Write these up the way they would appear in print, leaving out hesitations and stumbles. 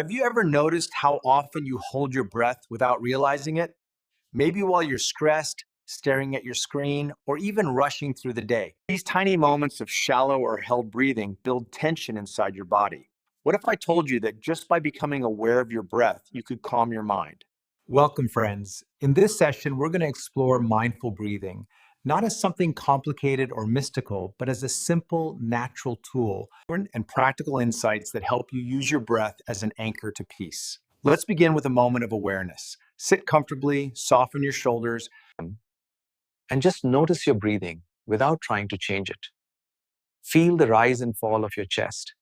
Have you ever noticed how often you hold your breath without realizing it? Maybe while you're stressed, staring at your screen, or even rushing through the day. These tiny moments of shallow or held breathing build tension inside your body. What if I told you that just by becoming aware of your breath, you could calm your mind? Welcome, friends. In this session, we're going to explore mindful breathing, not as something complicated or mystical, but as a simple, natural tool and practical insights that help you use your breath as an anchor to peace. Let's begin with a moment of awareness. Sit comfortably, soften your shoulders, and just notice your breathing without trying to change it. Feel the rise and fall of your chest.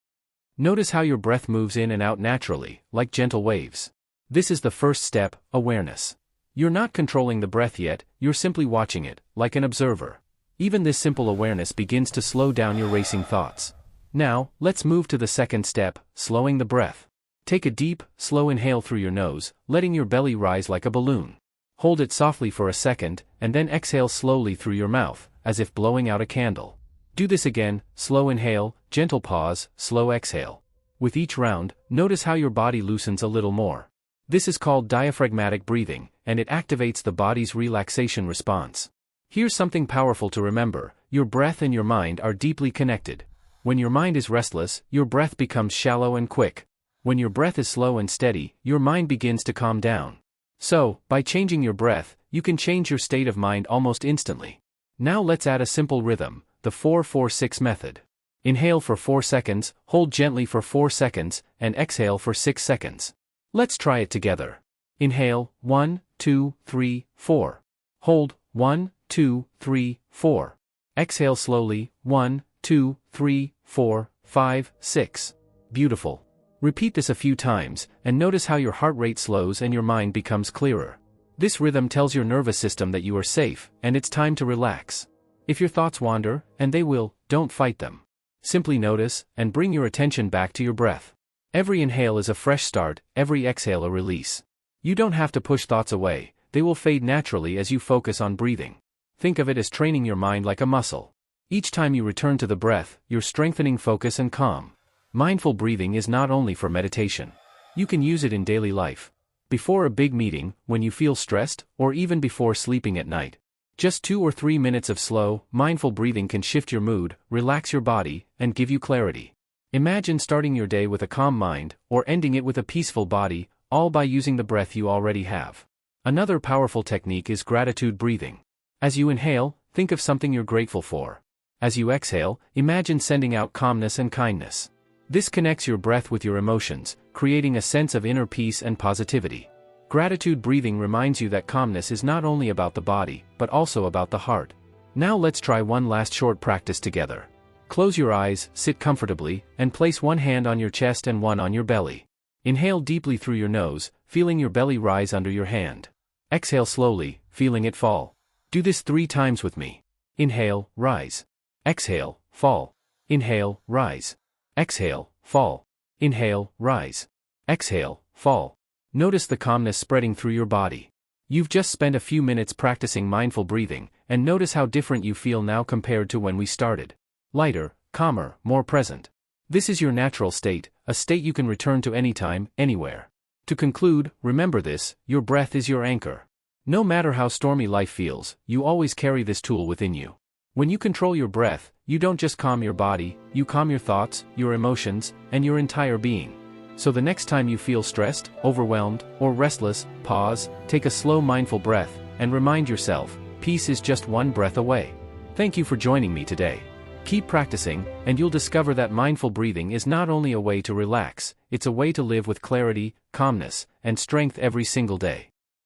Notice how your breath moves in and out naturally, like gentle waves. This is the first step, awareness. You're not controlling the breath yet, you're simply watching it, like an observer. Even this simple awareness begins to slow down your racing thoughts. Now, let's move to the second step, slowing the breath. Take a deep, slow inhale through your nose, letting your belly rise like a balloon. Hold it softly for a second, and then exhale slowly through your mouth, as if blowing out a candle. Do this again, slow inhale, gentle pause, slow exhale. With each round, notice how your body loosens a little more. This is called diaphragmatic breathing, and it activates the body's relaxation response. Here's something powerful to remember: your breath and your mind are deeply connected. When your mind is restless, your breath becomes shallow and quick. When your breath is slow and steady, your mind begins to calm down. So, by changing your breath, you can change your state of mind almost instantly. Now let's add a simple rhythm, the 4-4-6 method. Inhale for 4 seconds, hold gently for 4 seconds, and exhale for 6 seconds. Let's try it together. Inhale, 1, 2, 3, 4. Hold, 1, 2, 3, 4. Exhale slowly, 1, 2, 3, 4, 5, 6. Beautiful. Repeat this a few times, and notice how your heart rate slows and your mind becomes clearer. This rhythm tells your nervous system that you are safe, and it's time to relax. If your thoughts wander, and they will, don't fight them. Simply notice, and bring your attention back to your breath. Every inhale is a fresh start, every exhale a release. You don't have to push thoughts away, they will fade naturally as you focus on breathing. Think of it as training your mind like a muscle. Each time you return to the breath, you're strengthening focus and calm. Mindful breathing is not only for meditation. You can use it in daily life. Before a big meeting, when you feel stressed, or even before sleeping at night. Just 2 or 3 minutes of slow, mindful breathing can shift your mood, relax your body, and give you clarity. Imagine starting your day with a calm mind, or ending it with a peaceful body, all by using the breath you already have. Another powerful technique is gratitude breathing. As you inhale, think of something you're grateful for. As you exhale, imagine sending out calmness and kindness. This connects your breath with your emotions, creating a sense of inner peace and positivity. Gratitude breathing reminds you that calmness is not only about the body, but also about the heart. Now let's try one last short practice together. Close your eyes, sit comfortably, and place one hand on your chest and one on your belly. Inhale deeply through your nose, feeling your belly rise under your hand. Exhale slowly, feeling it fall. Do this 3 times with me. Inhale, rise. Exhale, fall. Inhale, rise. Exhale, fall. Inhale, rise. Exhale, fall. Notice the calmness spreading through your body. You've just spent a few minutes practicing mindful breathing, and notice how different you feel now compared to when we started. Lighter, calmer, more present. This is your natural state, a state you can return to anytime, anywhere. To conclude, remember this: your breath is your anchor. No matter how stormy life feels, you always carry this tool within you. When you control your breath, you don't just calm your body, you calm your thoughts, your emotions, and your entire being. So the next time you feel stressed, overwhelmed, or restless, pause, take a slow mindful breath, and remind yourself, peace is just one breath away. Thank you for joining me today. Keep practicing, and you'll discover that mindful breathing is not only a way to relax, it's a way to live with clarity, calmness, and strength every single day.